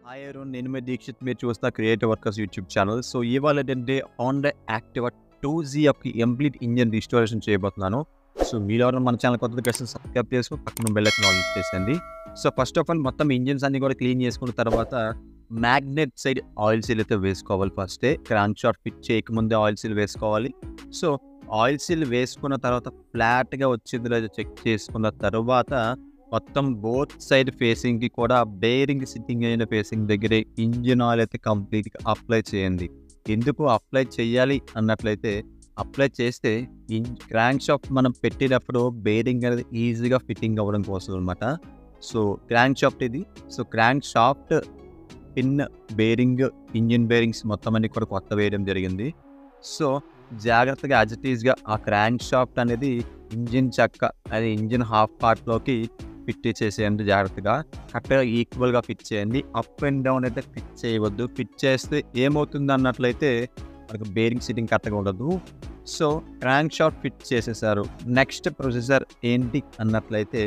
Hi everyone, నేను మీ దీక్షిత్. మీరు చూస్తున్న creative workers YouTube channel. So ఇవాళ ఏంటంటే హోండా యాక్టివా 2Z యొక్క కంప్లీట్ ఇంజిన్ రిస్టోరేషన్ చేయబోతున్నాను. సో మీరు ఎవరైనా మన ఛానల్ కొత్తగా కలిసి సబ్స్క్రైబ్ చేసుకుని పక్కన బెల్ ఐకాన్ ఆన్ చేసేయండి. సో ఫస్ట్ ఆఫ్ ఆల్ మొత్తం ఇంజిన్స్ అన్ని కూడా క్లీన్ చేసుకున్న తర్వాత మ్యాగ్నెట్ సైడ్ ఆయిల్ సీల్ అయితే వేసుకోవాలి. ఫస్టే క్రాంక్ షాఫ్ట్ ఫిట్ చేయకముందే ఆయిల్ సీల్ వేసుకోవాలి. సో ఆయిల్ సీల్ వేసుకున్న తర్వాత ఫ్లాట్గా వచ్చిందో లేదో చెక్ చేసుకున్న తర్వాత మొత్తం బోత్ సైడ్ ఫేసింగ్కి కూడా బేరింగ్ సిట్టింగ్ అయిన ఫేసింగ్ దగ్గరే ఇంజిన్ ఆయిల్ అయితే కంప్లీట్గా అప్లై చేయండి. ఎందుకు అప్లై చేయాలి అన్నట్లయితే, అప్లై చేస్తే క్రాంక్ షాఫ్ట్ మనం పెట్టినప్పుడు బేరింగ్ అనేది ఈజీగా ఫిట్టింగ్ అవ్వడం కోసం అనమాట. సో క్రాంక్ షాఫ్ట్ ఇది. So crank shaft pin bearing engine bearings మొత్తం అన్ని కూడా కొత్త వేయడం జరిగింది. సో జాగ్రత్తగా యాజిటీస్గా ఆ క్రాంక్ షాఫ్ట్ అనేది ఇంజిన్ చక్క అది ఇంజిన్ హాఫ్ పార్ట్లోకి ఫిట్ చేసేయండి. జాగ్రత్తగా కరెక్ట్గా ఈక్వల్గా ఫిట్ చేయండి. అప్ అండ్ డౌన్ అయితే ఫిట్ చేయవద్దు. ఫిట్ చేస్తే ఏమవుతుంది అన్నట్లయితే మనకు బేరింగ్ సిట్టింగ్ కరెక్ట్గా ఉండదు. సో క్రాంక్ షాఫ్ట్ ఫిట్ చేసేసారు. నెక్స్ట్ ప్రొసీజర్ ఏంటి అన్నట్లయితే,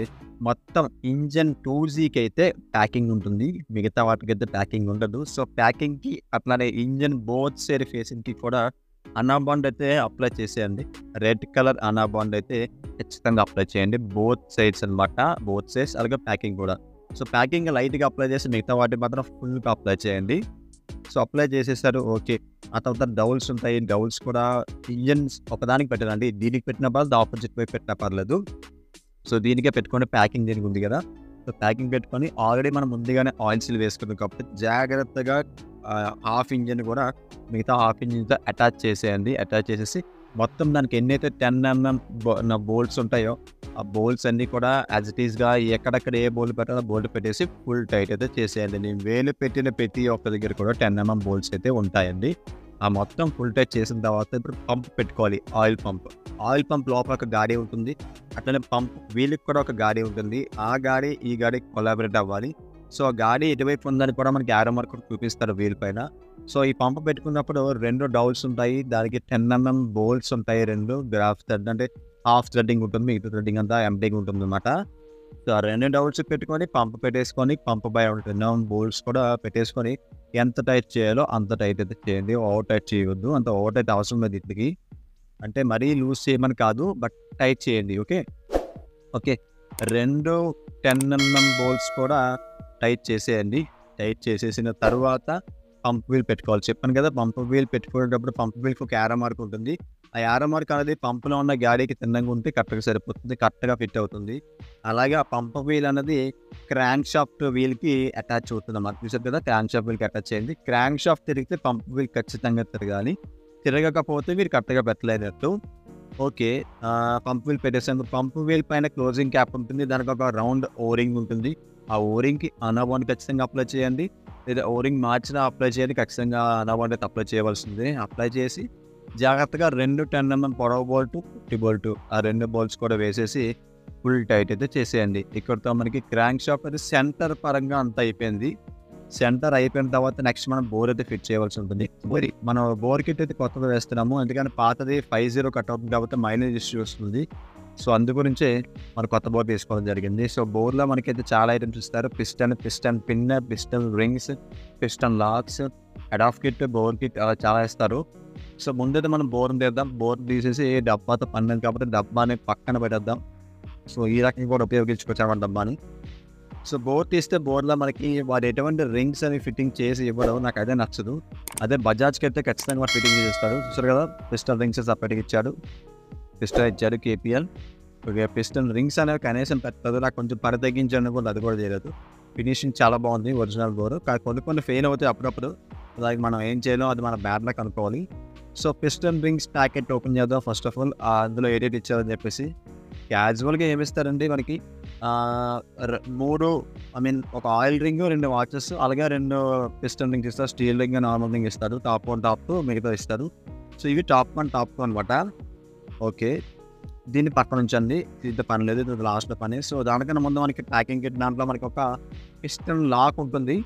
మొత్తం ఇంజన్ 2Zకి అయితే ప్యాకింగ్ ఉంటుంది, మిగతా వాటికి అయితే ప్యాకింగ్ ఉండదు. సో ప్యాకింగ్కి అట్లానే ఇంజన్ బోత్ సైడ్ ఫేసింగ్కి కూడా అనాబాండ్ అయితే అప్లై చేసేయండి. రెడ్ కలర్ అనాబాండ్ అయితే ఖచ్చితంగా అప్లై చేయండి, బోత్ సైడ్స్ అనమాట. బోత్ సైడ్స్ అలాగే ప్యాకింగ్ కూడా. సో ప్యాకింగ్ లైట్గా అప్లై చేసి మిగతా వాటి మాత్రం ఫుల్గా అప్లై చేయండి. సో అప్లై చేసేసారు. ఓకే, ఆ తర్వాత డౌల్స్ ఉంటాయి. డౌల్స్ కూడా ఇంజన్స్ ఒకదానికి పెట్టాలండి. దీనికి పెట్టిన పర్లేదు, ఆపోజిట్ వైపు పెట్టినా పర్లేదు. సో దీనికే పెట్టుకొని ప్యాకింగ్ దీనికి ఉంది కదా. సో ప్యాకింగ్ పెట్టుకొని ఆల్రెడీ మనం ముందుగానే ఆయిల్ సీల్ వేసుకున్నాం కాబట్టి జాగ్రత్తగా హాఫ్ ఇంజిన్ కూడా మిగతా హాఫ్ ఇంజిన్తో అటాచ్ చేసేయండి. అటాచ్ చేసేసి మొత్తం దానికి ఎన్నైతే 10mm బోల్ట్స్ ఉంటాయో ఆ బోల్ట్స్ అన్నీ కూడా యాజ్ ఇట్ ఈస్గా ఎక్కడెక్కడ ఏ బోల్ట్ పెట్టాలో బోల్ట్ పెట్టేసి ఫుల్ టైట్ అయితే చేసేయండి. నేను వేలు పెట్టిన ప్రతి ఒక్క దగ్గర కూడా 10mm బోల్ట్స్ అయితే ఉంటాయండి. ఆ మొత్తం ఫుల్ టైట్ చేసిన తర్వాత ఇప్పుడు పంప్ పెట్టుకోవాలి. Oil pump. ఆయిల్ పంప్ లోపల ఒక గాడి ఉంటుంది, అట్లనే పంప్ వీళ్ళకి కూడా ఒక గాడి ఉంటుంది. ఆ గాడి ఈ గాడి కొలాబరేట్ అవ్వాలి. సో ఆ గాడి ఎటువైపు ఉందని కూడా మనకి యారో మార్క్ చూపిస్తారు వీల్ పైన. సో ఈ పంప్ పెట్టుకున్నప్పుడు 2 డౌల్స్ ఉంటాయి, దానికి 10mm బోల్ట్స్ ఉంటాయి. 2 గ్రాఫ్ థ్రెడ్ అంటే హాఫ్ థ్రెడ్డింగ్ ఉంటుంది, మిగతా థ్రెడ్డింగ్ అంతా ఎంటీగా ఉంటుంది అనమాట. సో ఆ 2 డౌల్స్ పెట్టుకొని పంప్ పెట్టేసుకొని పంప్ బై 10mm బోల్ట్స్ కూడా పెట్టేసుకొని ఎంత టైట్ చేయాలో అంత టైట్ అయితే చేయండి. ఓవర్ టైట్ చేయవద్దు, అంత ఓవర్ టైట్ అవసరం లేదు ఇంటికి. అంటే మరీ లూజ్ చేయమని కాదు, బట్ టైట్ చేయండి. ఓకే 2 10mm బోల్ట్స్ కూడా టైట్ చేసేయండి. టైట్ చేసేసిన తర్వాత పంప్ వీల్ పెట్టుకోవాలి. చెప్పాను కదా, పంప్ వీల్ పెట్టుకునేటప్పుడు పంప్ వీల్కి ఒక యారో మార్క్ ఉంటుంది. ఆ యారో మార్క్ అనేది పంపులో ఉన్న గాడికి తిన్నంగా ఉంటే కరెక్ట్గా సరిపోతుంది, కరెక్ట్గా ఫిట్ అవుతుంది. అలాగే ఆ పంప్ వీల్ అనేది క్రాంక్ షాఫ్ట్ వీల్కి అటాచ్ అవుతుంది అన్నమాట. చూసారు కదా, క్రాంక్ షాఫ్ట్ వీల్కి అటాచ్ చేయండి. క్రాంక్ షాఫ్ట్ తిరిగితే పంప్ వీల్ ఖచ్చితంగా తిరగాలి. తిరగకపోతే మీరు కరెక్ట్గా పెట్టలేనట్టు. ఓకే, పంప్ వీల్ పెట్టేసాను. పంప్ వీల్ పైన క్లోజింగ్ క్యాప్ ఉంటుంది, దానికి ఒక రౌండ్ ఓరింగ్ ఉంటుంది. ఆ ఓరింగ్కి అనాబాండ్ ఖచ్చితంగా అప్లై చేయండి, లేదా ఓరింగ్ మార్చినా అప్లై చేయండి. ఖచ్చితంగా అనాబాండ్ అయితే అప్లై చేయవలసింది. అప్లై చేసి జాగ్రత్తగా 2 10mm పొడవు బోల్ట్, 50 బోల్ట్, ఆ 2 బోల్ట్స్ కూడా వేసేసి ఫుల్ టైట్ అయితే చేసేయండి. ఇక్కడతో మనకి క్రాంక్ షాఫ్ట్ అది సెంటర్ పరంగా అంతా అయిపోయింది. సెంటర్ అయిపోయిన తర్వాత నెక్స్ట్ మనం బోర్ అయితే ఫిట్ చేయవలసి ఉంటుంది. మనం బోర్ కిట్ అయితే కొత్తగా వేస్తున్నాము, ఎందుకంటే పాతది 50 కట్ అవుతుంది కాబట్టి మైలేజ్ ఇష్యూ వస్తుంది. సో అందు గురించే మనం కొత్త బోర్ తీసుకోవడం జరిగింది. సో బోర్లో మనకైతే చాలా ఐటమ్స్ ఇస్తారు. Piston pin, piston rings, piston lakhs, head of kit, bore kit చాలా ఇస్తారు. సో ముందైతే మనం బోర్ని తీద్దాం. బోర్ తీసేసి డబ్బాతో పన్నది కాబట్టి డబ్బాని పక్కన పెట్టేద్దాం. సో ఈ రకంగా కూడా ఉపయోగించుకోవచ్చు డబ్బాని. సో బోర్ తీస్తే బోర్లో మనకి వాడు ఎటువంటి రింగ్స్ అని ఫిట్టింగ్ చేసి ఇవ్వడం నాకు అదే నచ్చదు. అదే బజాజ్కి అయితే ఖచ్చితంగా వాడు ఫిట్టింగ్ చేస్తాడు. చూసారు కదా, పిస్టన్ రింగ్స్ సపరేట్గా ఇచ్చాడు, పిస్టన్ ఇచ్చాడు KPL. ఓకే, పిస్టన్ రింగ్స్ అనేవి కనీసం పెట్టదు, నాకు కొంచెం పని తగ్గించండి కూడా అది కూడా చేయలేదు. ఫినిషింగ్ చాలా బాగుంది ఒరిజినల్ బోర్. కొన్ని ఫెయిల్ అవుతాయి అప్పుడప్పుడు, అలాగే మనం ఏం చేయాలో అది మన బ్యాడ్ లక్ అనుకోవాలి. So piston rings packet open చేద్దాం. ఫస్ట్ ఆఫ్ ఆల్ అందులో ఎడిట్ ఇచ్చారని చెప్పేసి క్యాజువల్గా ఏమిస్తారండి మనకి 3 ఒక ఆయిల్ రింగ్, 2 వాచెస్, అలాగే 2 పిస్టన్ రింగ్స్ ఇస్తారు. స్టీల్ రింగ్, నార్మల్ రింగ్ ఇస్తారు. టాప్ 1 టాప్ 2 మిగతా ఇస్తారు. సో ఇవి టాప్ 1 టాప్ 2 అనమాట. ఓకే, దీన్ని పక్కన ఉంచండి, ఇది పని లేదు, ఇది లాస్ట్లో పని. సో దానికన్నా ముందు మనకి ప్యాకింగ్ కిట్ దాంట్లో మనకి ఒక పిస్టన్ లాక్ ఉంటుంది.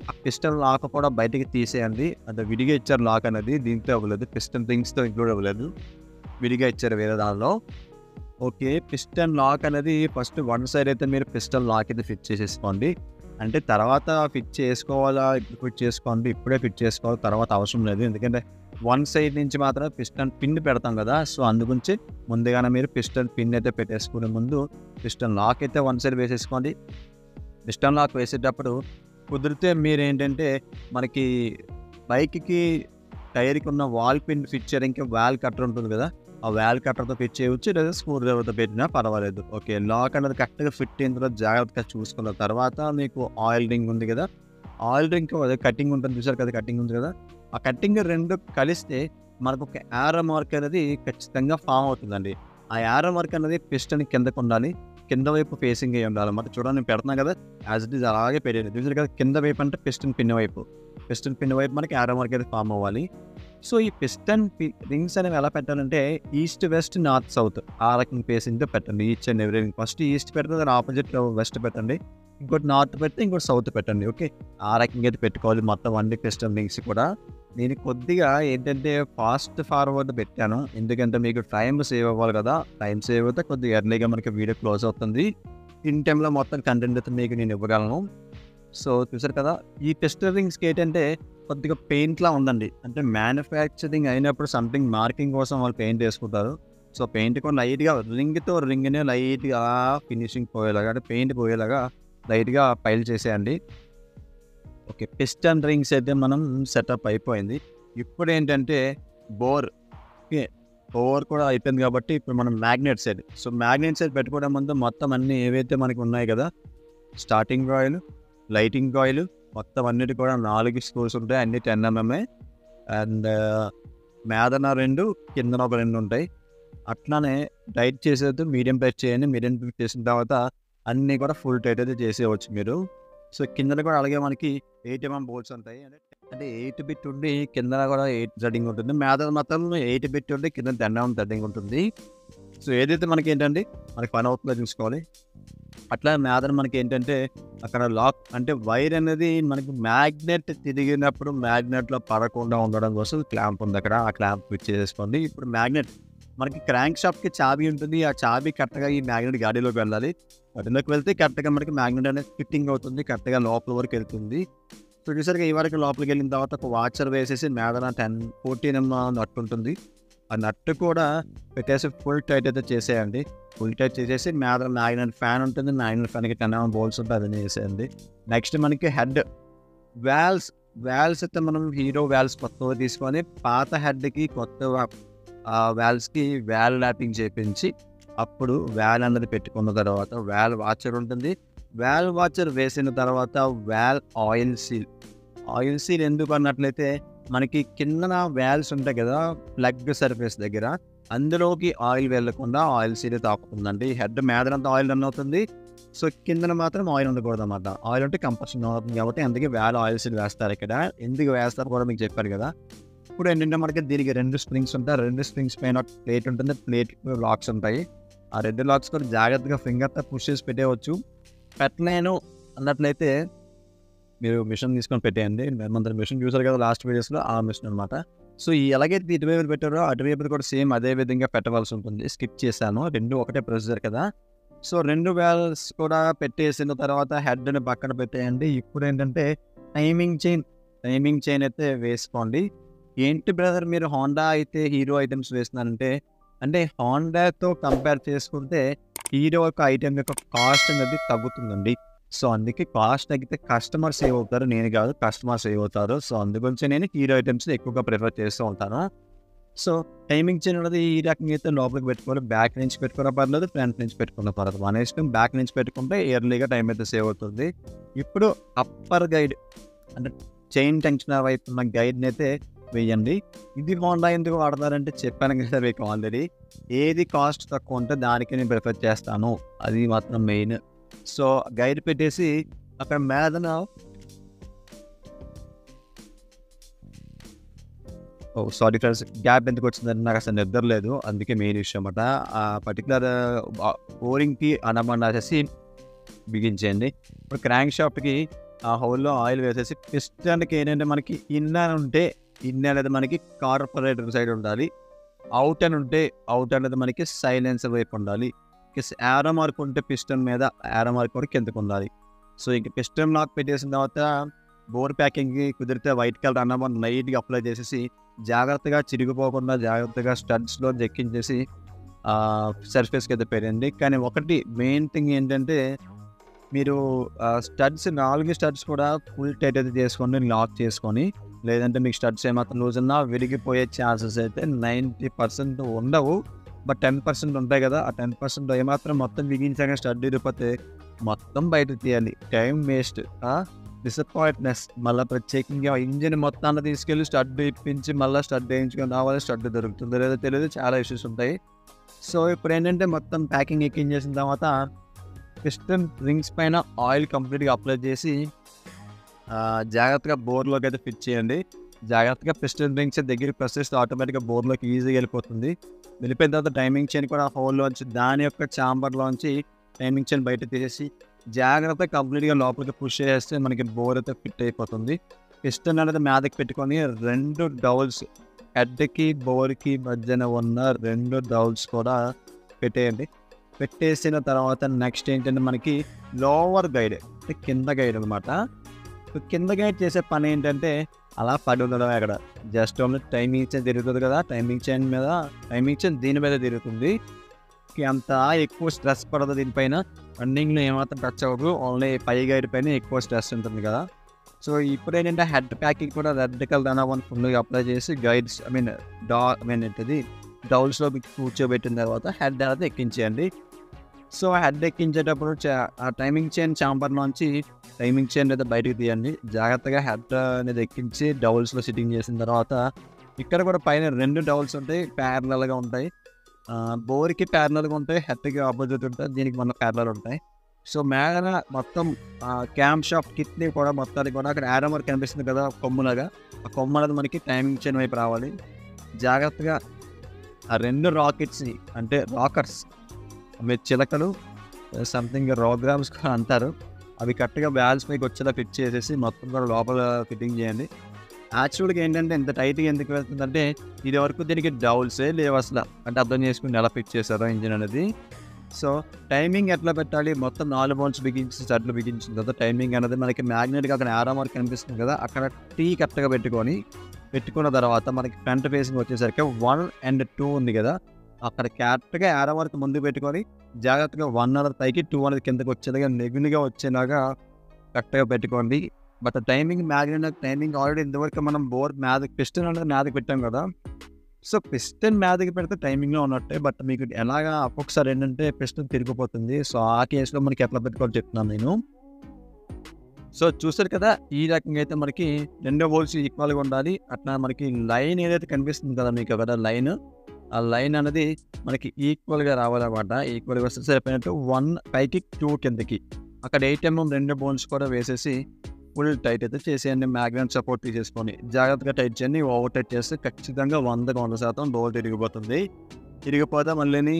ఆ పిస్టన్ లాక్ కూడా బయటికి తీసేయండి. అంటే విడిగా ఇచ్చారు లాక్ అనేది, దీంతో ఇవ్వలేదు, పిస్టన్ రింగ్స్తో ఇంక్లూడ్ అవ్వలేదు, విడిగా ఇచ్చారు వేరే దానిలో. ఓకే, పిస్టన్ లాక్ అనేది ఫస్ట్ 1 సైడ్ అయితే మీరు పిస్టన్ లాక్ అయితే ఫిట్ చేసేసుకోండి. అంటే తర్వాత ఫిట్ చేసుకోవాలా, ఇప్పుడు ఫిట్ చేసుకోవాలంటే ఇప్పుడే ఫిట్ చేసుకోవాలి, తర్వాత అవసరం లేదు. ఎందుకంటే వన్ సైడ్ నుంచి మాత్రం పిస్టన్ పిన్ పెడతాం కదా, సో అందుగురించి ముందుగానే మీరు పిస్టన్ పిన్ అయితే పెట్టేసుకునే ముందు పిస్టన్ లాక్ అయితే వన్ సైడ్ వేసేసుకోండి. పిస్టన్ లాక్ వేసేటప్పుడు కుదిరితే మీరు ఏంటంటే మనకి బైక్కి టైర్కి ఉన్న వాల్ పిన్ ఫిట్ చేయడానికి వాల్ కట్టర్ ఉంటుంది కదా, ఆ వాల్ కట్టర్తో ఫిట్ చేయవచ్చు, లేదా స్క్రూ డ్రైవర్తో పెట్టినా పర్వాలేదు. ఓకే, లాక్ అనేది కరెక్ట్గా ఫిట్ అయిన తర్వాత జాగ్రత్తగా చూసుకున్న తర్వాత మీకు ఆయిల్ రింగ్ ఉంది కదా, ఆయిల్ రింగ్ అదే కటింగ్ ఉంటుంది చూసారు కదా, కటింగ్ ఉంది కదా, ఆ కటింగ్ రెండు కలిస్తే మనకు ఒక యారో మార్క్ అనేది ఖచ్చితంగా ఫామ్ అవుతుందండి. ఆ యారో మార్క్ అనేది పిస్టన్ కిందకు ఉండాలి, కింద వైపు ఫేసింగ్ అయ్యి ఉండాలి అన్నమాట. చూడండి నేను పెడుతున్నాను కదా, యాజ్ ఇట్ ఈజ్ అలాగే పెట్టేది చూసారు కదా, కింద వైపు అంటే పిస్టన్ పిన్ వైపు, పిస్టన్ పిన్ వైపు మనకి యారో మార్క్ అయితే ఫామ్ అవ్వాలి. సో ఈ పిస్టన్ రింగ్స్ అనేవి ఎలా పెట్టాలంటే ఈస్ట్ వెస్ట్ నార్త్ సౌత్ ఆ రకం ఫేసింగ్తో పెట్టండి. Each and every ring first east పెట్టండి, దాని ఆపోజిట్ వెస్ట్ పెట్టండి, ఇంకోటి నార్త్ పెడితే ఇంకోటి సౌత్ పెట్టండి. ఓకే, ఆ రకంగా అయితే పెట్టుకోవాలి మొత్తం అన్ని పిస్టన్ రింగ్స్ కూడా. నేను కొద్దిగా ఏంటంటే ఫాస్ట్ ఫార్వర్డ్ పెట్టాను, ఎందుకంటే మీకు టైం సేవ్ అవ్వాలి కదా, టైం సేవ్ అయితే కొద్దిగా ఎర్లీగా మనకి వీడియో క్లోజ్ అవుతుంది, ఇన్ టైంలో మొత్తం కంటెంట్ అయితే మీకు నేను ఇవ్వగలను. సో చూసారు కదా, ఈ పిస్టన్ రింగ్స్కి ఏంటంటే కొద్దిగా పెయింట్లా ఉందండి, అంటే మ్యానుఫ్యాక్చరింగ్ అయినప్పుడు సంథింగ్ మార్కింగ్ కోసం వాళ్ళు పెయింట్ వేసుకుంటారు. సో పెయింట్ కూడా లైట్గా రింగ్తో రింగ్నే లైట్గా ఫినిషింగ్ పోయేలాగా, అంటే పెయింట్ పోయేలాగా లైట్గా పైల్ చేసేయండి. ఓకే, పిస్టన్ రింగ్స్ అయితే మనం సెటప్ అయిపోయింది. ఇప్పుడు ఏంటంటే బోర్, ఓకే బోర్ కూడా అయిపోయింది కాబట్టి ఇప్పుడు మనం magnet side. So magnet side పెట్టుకోవడం ముందు మొత్తం అన్నీ ఏవైతే మనకి ఉన్నాయి కదా, స్టార్టింగ్ ఆయిల్, లైటింగ్ ఆయిల్, మొత్తం అన్నిటి కూడా 4 స్క్రూస్ ఉంటాయి, అన్ని 10 mm, అండ్ మీదన 2 కిందన ఒక 2 ఉంటాయి. అట్లానే టైట్ చేసేది మీడియం టైట్ చేయండి, మీడియం టైట్ చేసిన తర్వాత అన్నీ కూడా ఫుల్ టైట్ అయితే చేసేయవచ్చు మీరు. సో కిందన కూడా అలాగే మనకి 8 mm బోల్ట్స్ ఉంటాయి, అంటే 8 బిట్ ఉండి కిందన కూడా 8 థ్రెడ్డింగ్ ఉంటుంది, మీద మాత్రం 8 బిట్ ఉండి కింద 10 mm థ్రెడ్డింగ్ ఉంటుంది. సో ఏదైతే మనకి ఏంటంటే మనకి పని అవుతుందో చూసుకోవాలి. అట్లా మీదన మనకి ఏంటంటే అక్కడ లాక్, అంటే వైర్ అనేది మనకి మ్యాగ్నెట్ తిరిగినప్పుడు మ్యాగ్నెట్లో పడకుండా ఉండడం కోసం క్లాంప్ ఉంది అక్కడ, ఆ క్లాంప్ ఫిట్ చేసుకోండి. ఇప్పుడు మ్యాగ్నెట్ మనకి క్రాంక్ షాప్కి చాబీ ఉంటుంది, ఆ చాబీ కరెక్ట్గా ఈ మ్యాగ్నెట్ గాడిలోకి వెళ్ళాలి, గాడిలోకి వెళ్తే కరెక్ట్గా మనకి మ్యాగ్నెట్ అనేది ఫిట్టింగ్ అవుతుంది, కరెక్ట్గా లోపల వరకు వెళ్తుంది. సో చూసారుగా ఈ వరకు లోపలికి వెళ్ళిన తర్వాత ఒక వాచర్ వేసేసి మీదన 14 mm నట్టు ఉంటుంది, ఆ నట్టు కూడా పెట్టేసి ఫుల్ టైట్ అయితే చేసేయండి. ఫుల్ టైట్ చేసేసి మీద మ్యాగ్నెట్ ఫ్యాన్ ఉంటుంది, మ్యాగ్నెట్ ఫ్యాన్కి 10 mm బోల్ట్స్ ఉంటాయి, అదని వేసేయండి. నెక్స్ట్ మనకి హెడ్ వాల్స్ అయితే మనం హీరో వాల్స్ కొత్తగా తీసుకొని పాత హెడ్కి కొత్త వాల్స్కి వాల్ ర్యాపింగ్ చేయించి అప్పుడు వాల్ అనేది పెట్టుకున్న తర్వాత వాల్ వాచర్ ఉంటుంది, వాల్ వాచర్ వేసిన తర్వాత వాల్ ఆయిల్ సీల్ ఎందుకు అన్నట్లయితే మనకి కిందన వాల్స్ ఉంటాయి కదా ప్లగ్ సర్ఫేస్ దగ్గర, అందులోకి ఆయిల్ వెళ్ళకుండా ఆయిల్ సీల్ తాకుతుందండి. హెడ్ మీదనంతా ఆయిల్ రన్ అవుతుంది, సో కిందన మాత్రం ఆయిల్ ఉండకూడదు అన్నమాట. ఆయిల్ ఉంటే కంపల్సరీ అవుతుంది కాబట్టి అందుకే వాల్ ఆయిల్ సీల్ వేస్తారు ఇక్కడ. ఎందుకు వేస్తారు కూడా మీకు చెప్పారు కదా. ఇప్పుడు ఏంటంటే మనకి దీనికి 2 స్ప్రింగ్స్ ఉంటాయి, 2 స్ప్రింగ్స్ పైన ప్లేట్ ఉంటుంది, ప్లేట్ లాక్స్ ఉంటాయి. ఆ 2 లాక్స్ కూడా జాగ్రత్తగా ఫింగర్తో పుష్ చేసి పెట్టేయవచ్చు. పెట్టలేను అన్నట్లయితే మీరు మిషన్ తీసుకొని పెట్టేయండి. మన మిషన్ చూసారు కదా లాస్ట్ వీడియోస్లో, ఆ మిషన్ అనమాట. సో ఎలాగైతే ఇటువైపు పెట్టారో అటువైపు కూడా సేమ్ అదే విధంగా పెట్టవలసి ఉంటుంది. స్కిప్ చేశాను, 2 ఒకటే ప్రొసీజర్ కదా. సో 2 వాల్స్ కూడా పెట్టేసిన తర్వాత హెడ్ని పక్కన పెట్టేయండి. ఇప్పుడు ఏంటంటే టైమింగ్ చైన్ అయితే వేసుకోండి. ఏంటి బ్రదర్ మీరు హోండా అయితే హీరో ఐటమ్స్ వేస్తున్నారంటే, అంటే హోండాతో కంపేర్ చేసుకుంటే హీరో యొక్క ఐటెం యొక్క కాస్ట్ అనేది తగ్గుతుందండి. సో అందుకే కాస్ట్ తగ్గితే కస్టమర్ సేవ్ అవుతారు, నేను కాదు కస్టమర్ సేవ్ అవుతారు. సో అందుగురించి నేను హీరో ఐటమ్స్ని ఎక్కువగా ప్రిఫర్ చేస్తూ ఉంటాను. సో టైమింగ్ చైన్ అనేది ఈ రకంగా అయితే లోపలికి పెట్టుకోవాలి, బ్యాక్ నుంచి పెట్టుకున్న పర్లేదు, ఫ్రంట్ నుంచి పెట్టుకున్న పర్లేదు, మన ఇష్టం. బ్యాక్ నుంచి పెట్టుకుంటే ఎర్లీగా టైం అయితే సేవ్ అవుతుంది. ఇప్పుడు అప్పర్ గైడ్ అంటే చైన్ టెన్షన్ వైపు ఉన్న గైడ్ని అయితే వేయండి. ఇది హోండా ఎందుకు వాడతారంటే చెప్పాను కదా మీకు ఆల్రెడీ, ఏది కాస్ట్ తక్కువ ఉంటే దానికి నేను ప్రిఫర్ చేస్తాను, అది మాత్రం మెయిన్. సో గైడ్ పెట్టేసి అక్కడ మీదన సారీ ఫ్రెండ్స్, గ్యాప్ ఎందుకు వచ్చిందని నాకు అసలు నిద్ర లేదు, అందుకే మెయిన్ విషయం అన్నమాట. ఆ పర్టికులర్ ఓరింగ్కి అనమాట వేసేసి బిగించేయండి. ఇప్పుడు క్రాంక్ షాప్కి ఆ హోల్లో ఆయిల్ వేసేసి పిస్టన్కి ఏంటంటే మనకి ఇన్ అనేది మనకి కార్పొరేటర్ సైడ్ ఉండాలి, అవుట్ అనేది మనకి సైలెన్సర్ వైపు ఉండాలి. యారో మార్క్ ఉంటే పిస్టన్ మీద యారో మార్క్ కూడా కిందకు ఉండాలి. సో ఇంక పిస్టన్ లాక్ పెట్టేసిన తర్వాత బోర్ ప్యాకింగ్కి కుదిరితే వైట్ కలర్ అన్నమాట లైట్గా అప్లై చేసేసి జాగ్రత్తగా చిరిగిపోకుండా జాగ్రత్తగా స్టడ్స్లో ఎక్కించేసి సర్ఫేస్కి అయితే పెట్టండి. కానీ ఒకటి మెయిన్ థింగ్ ఏంటంటే మీరు స్టడ్స్ 4 స్టడ్స్ కూడా ఫుల్ టైట్ అయితే చేసుకోండి, లాక్ చేసుకొని. లేదంటే మీకు స్టడ్స్ ఏమాత్రం లూజ్ ఉన్నా విరిగిపోయే ఛాన్సెస్ అయితే 90% ఉండవు. బట్ 10% ఉంటాయి కదా, ఆ 10% ఏమాత్రం మొత్తం బిగించాక స్టడ్ ఇరిగిపోతే మొత్తం బయటకు తీయాలి. టైం వేస్ట్, డిసప్పాయింట్నెస్. మళ్ళీ ప్రత్యేకంగా ఇంజిన్ మొత్తాన్ని తీసుకెళ్ళి స్టడ్ ఇప్పించి మళ్ళీ స్టడ్ వేయించుకొని రావాలి. స్టడ్ దొరుకుతుందో లేదో తెలియదు, చాలా ఇష్యూస్ ఉంటాయి. సో ఇప్పుడు ఏంటంటే మొత్తం ప్యాకింగ్ ఎక్కించేసిన తర్వాత పిస్టన్ రింగ్స్ పైన ఆయిల్ కంప్లీట్గా అప్లై చేసి జాగ్రత్తగా బోర్లోకి అయితే ఫిట్ చేయండి. జాగ్రత్తగా పిస్టన్ రింగ్స్ దగ్గరికి ప్రెస్ చేస్తే ఆటోమేటిక్గా బోర్లోకి ఈజీగా వెళ్ళిపోతుంది. వెళ్ళిపోయిన తర్వాత టైమింగ్ చైన్ కూడా హోల్లోంచి దాని యొక్క ఛాంబర్లోంచి టైమింగ్ చైన్ బయట తీసేసి జాగ్రత్తగా కంప్లీట్గా లోపలికి పుష్ చేస్తే మనకి బోర్ అయితే ఫిట్ అయిపోతుంది. పిస్టన్ అనేది మీదకి పెట్టుకొని 2 డౌల్స్ హెడ్కి బోర్కి మధ్యన ఉన్న 2 డౌల్స్ కూడా పెట్టేయండి. పెట్టేసిన తర్వాత నెక్స్ట్ ఏంటంటే మనకి లోవర్ గైడ్ అంటే కింద గైడ్ అనమాట. కింద గైడ్ చేసే పని ఏంటంటే అలా పడి ఉండడం. అక్కడ జస్ట్ ఓన్లీ టైమింగ్ చైన్ తిరుగుతుంది కదా, టైమింగ్ చైన్ దీని మీద తిరుగుతుంది. అంత ఎక్కువ స్ట్రెస్ పడదు దీనిపైన. రన్నింగ్లో ఏమాత్రం టచ్ అవ్వదు, ఓన్లీ పై గైడ్ పైన ఎక్కువ స్ట్రెస్ ఉంటుంది కదా. సో ఇప్పుడు ఏంటంటే హెడ్ ప్యాకింగ్ కూడా రెడ్ కలర్ దాని ఫుల్గా అప్లై చేసి గైడ్స్ ఏంటది డౌల్స్లో కూర్చోబెట్టిన తర్వాత హెడ్ అనేది ఎక్కించేయండి. సో హెడ్ ఎక్కించేటప్పుడు ఆ టైమింగ్ చైన్ ఛాంబర్లోంచి టైమింగ్ చైన్ అయితే బయటకు తీయండి. జాగ్రత్తగా హెడ్ అనేది ఎక్కించి డౌల్స్లో సిట్టింగ్ చేసిన తర్వాత ఇక్కడ కూడా పైన 2 డౌల్స్ ఉంటాయి, ప్యారలల్గా ఉంటాయి. బోర్కి ప్యారలల్గా ఉంటాయి, హెడ్కి ఆపోజిట్ ఉంటాయి, దీనికి మన ప్యారలల్ ఉంటాయి. సో మేఘన మొత్తం క్యామ్ షాఫ్ట్ కిట్ని కూడా మొత్తానికి కూడా అక్కడ యారో మార్క్ కనిపిస్తుంది కదా కొమ్ములాగా, ఆ కొమ్ము అనేది మనకి టైమింగ్ చైన్ వైపు రావాలి. జాగ్రత్తగా ఆ 2 రాకెట్స్ని అంటే రాకర్స్, మీరు చిలకలు సంథింగ్ రోగ్రామ్స్ కూడా అంటారు, అవి కరెక్ట్గా బ్యాలెన్స్ పైకి వచ్చేలా ఫిట్ చేసేసి మొత్తం కూడా లోపల ఫిట్టింగ్ చేయండి. యాక్చువల్గా ఏంటంటే ఇంత టైట్గా ఎందుకు వెళ్తుందంటే ఇది వరకు దీనికి డౌల్సే లేవు అసలు. అంటే అర్థం చేసుకుని ఎలా ఫిట్ చేశారో ఇంజిన్ అనేది. సో టైమింగ్ ఎట్లా పెట్టాలి, మొత్తం 4 బౌన్స్ బిగించి స్టడ్లు బిగించిన తర్వాత టైమింగ్ అనేది మనకి మ్యాగ్నెట్గా అక్కడ యారో మార్క్ కనిపిస్తుంది కదా, అక్కడ కరెక్ట్గా పెట్టుకున్న తర్వాత మనకి ఫ్రంట్ ఫేసింగ్ వచ్చేసరికి 1 and 2 ఉంది కదా, అక్కడ కరెక్ట్గా యారో మార్క్ ముందు పెట్టుకొని జాగ్రత్తగా 1 అనేది పైకి 2 అనేది కిందకి వచ్చేలాగా నెగులుగా వచ్చేలాగా కరెక్ట్గా పెట్టుకోండి. బట్ టైమింగ్ ఆల్రెడీ ఇంతవరకు మనం బోర్ పిస్టన్ అనేది మీదకి పెట్టాం కదా. సో పిస్టన్ మీదకి పెడితే టైమింగ్లో ఉన్నట్టే, బట్ మీకు ఎలాగా ఒక్కొక్కసారి ఏంటంటే పిస్టన్ తిరిగిపోతుంది. సో ఆ కేసులో మనకి ఎట్లా పెట్టుకోవాలో చెప్తున్నాను నేను. సో చూస్తారు కదా, ఈ రకంగా అయితే మనకి 2 హోల్స్ ఈక్వల్గా ఉండాలి. అట్లా మనకి లైన్ ఏదైతే కనిపిస్తుంది కదా మీకు అక్కడ లైన్, ఆ లైన్ అనేది మనకి ఈక్వల్గా రావాలన్నమాట. ఈక్వల్గా వస్తే సరిపోయినట్టు 1 పైకి 2 కిందకి అక్కడ 8 mm 2 బోన్స్ కూడా వేసేసి ఫుల్ టైట్ అయితే చేసేయండి. మ్యాగ్నెట్ సపోర్ట్ తీసేసుకొని జాగ్రత్తగా టైట్ చేయండి. ఓవర్ టైట్ చేస్తే ఖచ్చితంగా 100% బోల్ట్ తిరిగిపోతుంది. తిరిగిపోతే మళ్ళీ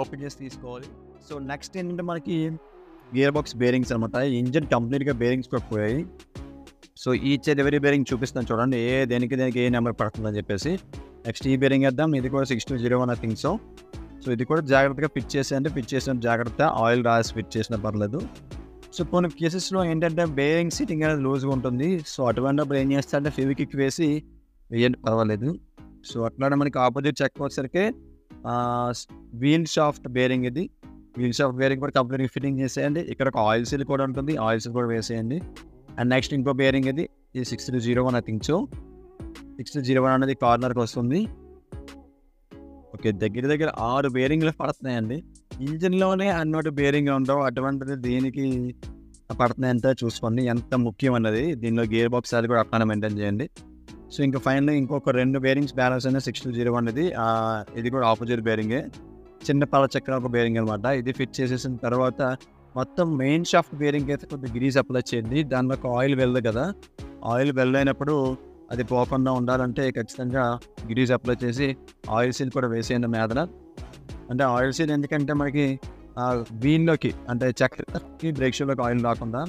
ఓపెన్ చేసి తీసుకోవాలి. సో నెక్స్ట్ ఏంటంటే మనకి గియర్ బాక్స్ బేరింగ్స్ అనమాట. ఇంజిన్ కంప్లీట్గా బేరింగ్స్ కూడా పోయాయి. So each and every bearing చూపిస్తాను చూడండి, దేనికి ఏ నెంబర్ పడుతుందని చెప్పేసి. నెక్స్ట్ ఈ బేరింగ్ వేద్దాం, ఇది కూడా 6201 ఐ థింక్ సో. సో ఇది కూడా జాగ్రత్తగా ఫిట్ చేసేయండి. ఫిట్ చేసిన జాగ్రత్త, ఆయిల్ రాసి ఫిట్ చేసినా పర్లేదు. సో కొన్ని కేసెస్లో ఏంటంటే బేరింగ్ సిట్టింగ్ అనేది లూజ్గా ఉంటుంది. సో అటువంటిప్పుడు ఏం చేస్తారంటే ఫెవిక్విక్ వేసి వేయండి, పర్వాలేదు. సో అట్లానే మనకి ఆపోజిట్ చెక్ వచ్చేసరికి వీల్ షాఫ్ట్ బేరింగ్, ఇది వీల్ షాఫ్ట్ బేరింగ్ కూడా కంప్లీట్గా ఫిట్టింగ్ చేసేయండి. ఇక్కడ ఒక ఆయిల్ సీల్ కూడా ఉంటుంది, ఆయిల్ సీల్ కూడా వేసేయండి. అండ్ నెక్స్ట్ ఇంకో బేరింగ్ ఇది 6201 ఐ థింక్ సో. 6201 అనేది కార్నర్కి వస్తుంది. ఓకే, దగ్గర 6 బేరింగ్లు పడుతున్నాయండి. ఇంజిన్లోనే అన్నోటి బేరింగ్ ఉండవు, అటువంటిది దీనికి పడుతున్నాయంతా చూసుకోండి ఎంత ముఖ్యం అన్నది. దీనిలో గేర్ బాక్స్ అది కూడా అట్లానే మెయింటైన్ చేయండి. సో ఇంకా ఫైనల్ ఇంకొక 2 బేరింగ్స్ బ్యాలెన్స్ అయినా 6201 ఇది కూడా ఆపోజిట్ బేరింగే, చిన్న పాల చక్ర ఒక బేరింగ్ అనమాట. ఇది ఫిట్ చేసేసిన తర్వాత మొత్తం మెయిన్ షాఫ్ట్ బేరింగ్ అయితే కొద్దిగా గ్రీజ్ అప్లై చేయండి. దానిలో ఒక ఆయిల్ వెళ్ళదు కదా, ఆయిల్ వెళ్ళైనప్పుడు అది పోకుండా ఉండాలంటే ఖచ్చితంగా గ్రీజ్ అప్లై చేసి ఆయిల్ సీల్ కూడా వేసేయండి మీదన. అంటే ఆయిల్ సీల్ ఎందుకంటే మనకి వీల్లోకి అంటే చక్రకి బ్రేక్ షూలోకి ఆయిల్ రాకుండా.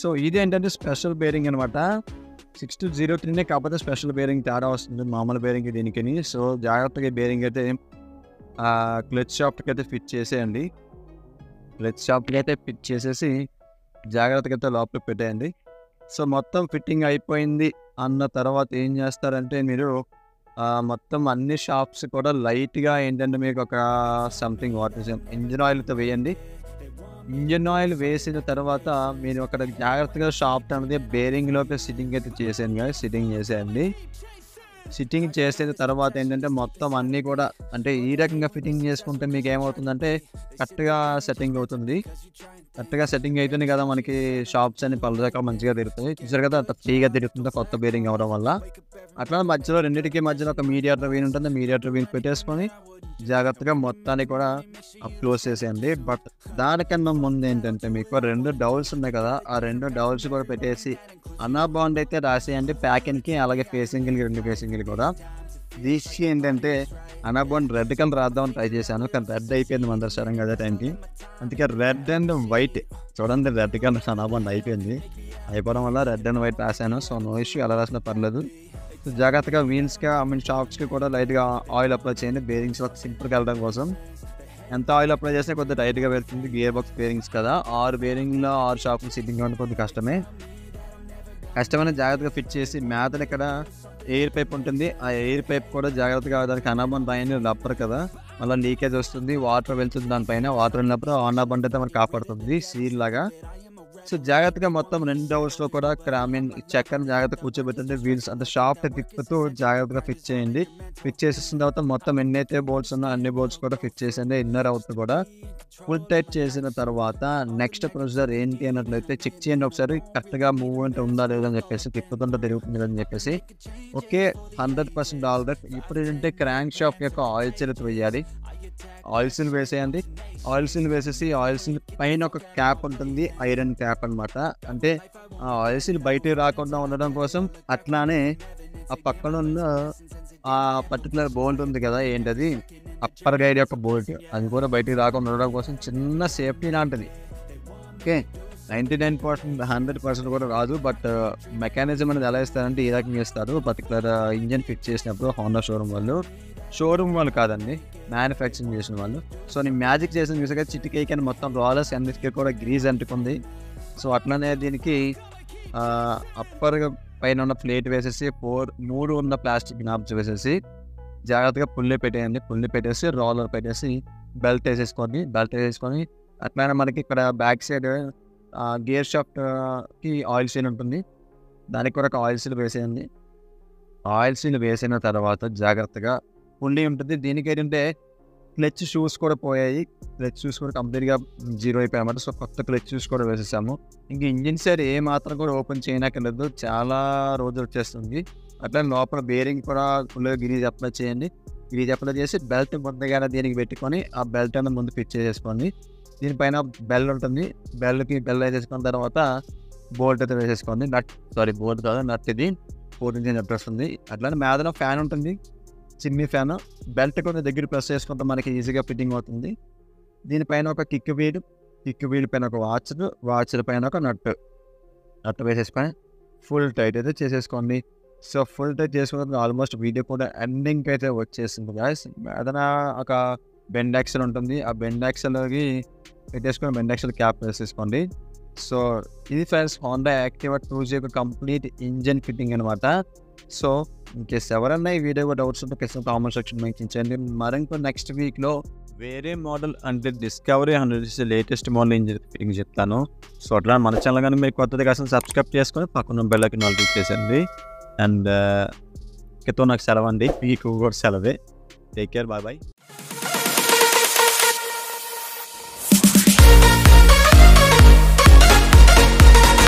సో ఇది ఏంటంటే స్పెషల్ బేరింగ్ అనమాట. 6203 కాకపోతే స్పెషల్ బేరింగ్ తేడా వస్తుంది మామూలు బేరింగ్ దీనికి. సో జాగ్రత్తగా బేరింగ్ అయితే క్లచ్ షాఫ్ట్కి అయితే ఫిట్ చేసేయండి. క్లచ్ షాఫ్ట్కి అయితే ఫిట్ చేసేసి జాగ్రత్తగా అయితే లోపలికి పెట్టేయండి. సో మొత్తం ఫిట్టింగ్ అయిపోయింది అన్న తర్వాత ఏం చేస్తారంటే మీరు మొత్తం అన్ని షాప్స్ కూడా లైట్గా ఏంటంటే మీకు ఒక సంథింగ్ వాటర్ ఇంజిన్ ఆయిల్తో వేయండి. ఇంజిన్ ఆయిల్ వేసిన తర్వాత మీరు అక్కడ జాగ్రత్తగా షాఫ్ట్ అనేది బేరింగ్లోకి సిట్టింగ్ అయితే చేసేయండి కదా, సిట్టింగ్ చేసేయండి. సిట్టింగ్ చేసిన తర్వాత ఏంటంటే మొత్తం అన్నీ కూడా అంటే ఈ రకంగా ఫిట్టింగ్ చేసుకుంటే మీకు ఏమవుతుందంటే కరెక్ట్గా సెట్టింగ్ అవుతుంది. కరెక్ట్గా సెట్టింగ్ అవుతుంది కదా, మనకి షాప్స్ అన్ని పలుదాకా మంచిగా తిరుగుతాయి. చూసారు కదా అంత ఫ్రీగా తిరుగుతుంది కొత్త బేరింగ్ అవ్వడం వల్ల. అట్లా మధ్యలో రెండింటికి మధ్యలో ఒక మీడియేటర్ వీల్ ఉంటుంది. మీడియేటర్ వీల్ పెట్టేసుకొని జాగ్రత్తగా మొత్తాన్ని కూడా క్లోజ్ చేసేయండి. బట్ దానికన్నా ముందు ఏంటంటే మీకు 2 డౌల్స్ ఉన్నాయి కదా, ఆ 2 డౌల్స్ కూడా పెట్టేసి అనాబాండ్ అయితే రాసేయండి ప్యాకింగ్కి, అలాగే ఫేసింగ్కి 2 ఫేసింగ్లు కూడా. దీనికి ఏంటంటే అనాబాండ్ రెడ్ కలర్ రాద్దామని ట్రై చేశాను, కానీ రెడ్ అయిపోయింది మన సడన్గా అదే టైంకి. అందుకే రెడ్ అండ్ వైట్ చూడండి, రెడ్ కలర్ అనాబాండ్ అయిపోయింది. అయిపోవడం వల్ల రెడ్ అండ్ వైట్ రాశాను. సో నో ఇష్యూ, ఎలా రాసినా పర్లేదు. జాగ్రత్తగా వీల్స్కి షాక్స్కి కూడా లైట్గా ఆయిల్ అప్లై చేయండి, బేరింగ్స్ సింపుల్గా వెళ్ళడం కోసం. ఎంత ఆయిల్ అప్లై చేస్తే కొద్దిగా టైట్గా వెళ్తుంది, గేర్ బాక్స్ బేరింగ్స్ కదా. 6 బేరింగ్లో 6 షాప్లు సిట్టింగ్ అంటే కొద్దిగా కష్టమైన జాగ్రత్తగా ఫిట్ చేసి మ్యాథన్ ఇక్కడ ఎయిర్ పైప్ ఉంటుంది. ఆ ఎయిర్ పైప్ కూడా జాగ్రత్తగా దానికి అనాబండ్ రాయండి, రబ్బర్ కదా, మళ్ళీ లీకేజ్ వస్తుంది, వాటర్ వెళ్తుంది దానిపైన. వాటర్ వెళ్ళినప్పుడు అనాబండ్ అయితే మనకు కాపాడుతుంది సీల్ లాగా. సో జాగ్రత్తగా మొత్తం 2 డౌల్స్లో కూడా చెక్కని జాగ్రత్తగా కూర్చోబెట్టండి. వీల్స్ అంత షాఫ్ట్ తిప్పుతూ జాగ్రత్తగా ఫిట్ చేయండి. ఫిట్ చేసేసిన తర్వాత మొత్తం ఎన్నైతే బోల్ట్స్ ఉన్నా అన్ని బోల్ట్స్ కూడా ఫిట్ చేసేయండి. ఇన్నర్ అవుట్ కూడా ఫుల్ టైట్ చేసిన తర్వాత నెక్స్ట్ ప్రొసీజర్ ఏంటి అన్నట్లయితే చెక్ చేయండి ఒకసారి కరెక్ట్గా మూవ్మెంట్ ఉందా లేదని చెప్పేసి, తిప్పుతుంటే తిరుగుతుంది అని చెప్పేసి. Okay 100% all right. ఇప్పుడు ఏంటంటే క్రాంక్ షాఫ్ట్ యొక్క ఆయిల్ సీల్ వేయాలి. ఆయిల్ సీల్ వేసేయండి. ఆయిల్ సీల్ వేసేసి ఆయిల్ సీల్ పైన ఒక క్యాప్ ఉంటుంది, ఐరన్ క్యాప్ అనమాట. అంటే ఆ ఆయిల్ సీల్ బయటికి రాకుండా ఉండడం కోసం. అట్లానే ఆ పక్కన ఉన్న ఆ పర్టికులర్ బోల్ట్ ఉంది కదా, ఏంటది అప్పర్ గైడ్ యొక్క బోల్ట్, అది కూడా బయటికి రాకుండా ఉండడం కోసం చిన్న సేఫ్టీ లాంటిది. ఓకే 99% 100% కూడా రాదు. బట్ మెకానిజం అనేది ఎలా ఇస్తారంటే ఈ రకంగా ఇస్తారు. పర్టికులర్ ఇంజన్ ఫిట్ చేసినప్పుడు హోండా షోరూమ్ వాళ్ళు కాదండి, మ్యానుఫ్యాక్చరింగ్ చేసిన వాళ్ళు. సో నేను మ్యాజిక్ చేసిన చూసాక చిటికేకి అని మొత్తం రాలర్స్ అన్నిటికీ కూడా గ్రీజ్ అంటుకుంది. సో అట్లనే దీనికి అప్పర్ పైన ఉన్న ప్లేట్ వేసేసి 3 ఉన్న ప్లాస్టిక్ నాబ్స్ వేసేసి జాగ్రత్తగా పుల్లి పెట్టేసి రోలర్ పెట్టేసి బెల్ట్ వేసేసుకొని అట్లనే మనకి ఇక్కడ బ్యాక్ సైడ్ గేర్ షాఫ్ట్కి ఆయిల్ సీల్ ఉంటుంది, దానికి కూడా ఒక ఆయిల్ సీల్ వేసేయండి. ఆయిల్ సీల్ వేసిన తర్వాత జాగ్రత్తగా పుల్లి ఉంటుంది. దీనికి ఏంటంటే క్లచ్ షూస్ కూడా పోయాయి, క్లచ్ షూస్ కూడా కంప్లీట్గా జీరో అయిపోయాయి అన్నమాట. సో కొత్త క్లచ్ షూస్ కూడా వేసేసాము. ఇంక ఇంజిన్ సైడ్ ఏ మాత్రం కూడా ఓపెన్ చేయనక్కర్లేదు, చాలా రోజులు వచ్చేస్తుంది. అట్లా లోపల బేరింగ్ కూడా ఫుల్గా గ్రీజ్ అప్లై చేయండి. గ్రీజ్ అప్లై చేసి బెల్ట్ ముందుగానే దీనికి పెట్టుకొని ఆ బెల్ట్ అనేది ముందు ఫిట్ చేసేసుకోండి. దీనిపైన బెల్ ఉంటుంది, బెల్ వేసేసుకున్న తర్వాత బోల్ట్ అయితే వేసేసుకోండి. బోల్ట్ కాదు నట్, ఇది 4 ఇంచ్ నట్ వస్తుంది. అట్లానే మీద ఫ్యాన్ ఉంటుంది, చిమ్నీ ఫ్యాన్. బెల్ట్ కొంచెం దగ్గర ప్రెస్ చేసుకుంటే మనకి ఈజీగా ఫిట్టింగ్ అవుతుంది. దీనిపైన ఒక కిక్ వీల్ పైన ఒక వాచర్ పైన ఒక నట్ వేసేసుకొని ఫుల్ టైట్ అయితే చేసేసుకోండి. సో ఫుల్ టైట్ చేసుకున్న ఆల్మోస్ట్ వీడియో కూడా ఎండింగ్కి అయితే వచ్చేసింది గాయస్. ఏదైనా ఒక బెండ్ యాక్సెల్ ఉంటుంది, ఆ బెండ్ యాక్సెల్కి పెట్టేసుకొని బెండ్ యాక్సెల్ క్యాప్ వేసేసుకోండి. సో ఇది ఫ్రెండ్స్ హోండా యాక్టివా 2J యొక్క కంప్లీట్ ఇంజన్ ఫిట్టింగ్ అనమాట. సో ఇంకేస్ ఎవరన్నా ఈ వీడియో డౌట్స్ ఉంటే కామెంట్ సెక్షన్ మెన్షన్ మరింకో నెక్స్ట్ వీక్లో వేరే మోడల్ అంటే discovery 100 latest model engine fitting చెప్తాను. సో అట్లా మన ఛానల్ కానీ మీరు కొత్తది కాసిన సబ్స్క్రైబ్ చేసుకొని పక్కన బెల్లకి నోటిఫికేషన్ చేసేయండి. అండ్ నాకు సెలవు అండి, మీకు కూడా సెలవే. Take care, bye.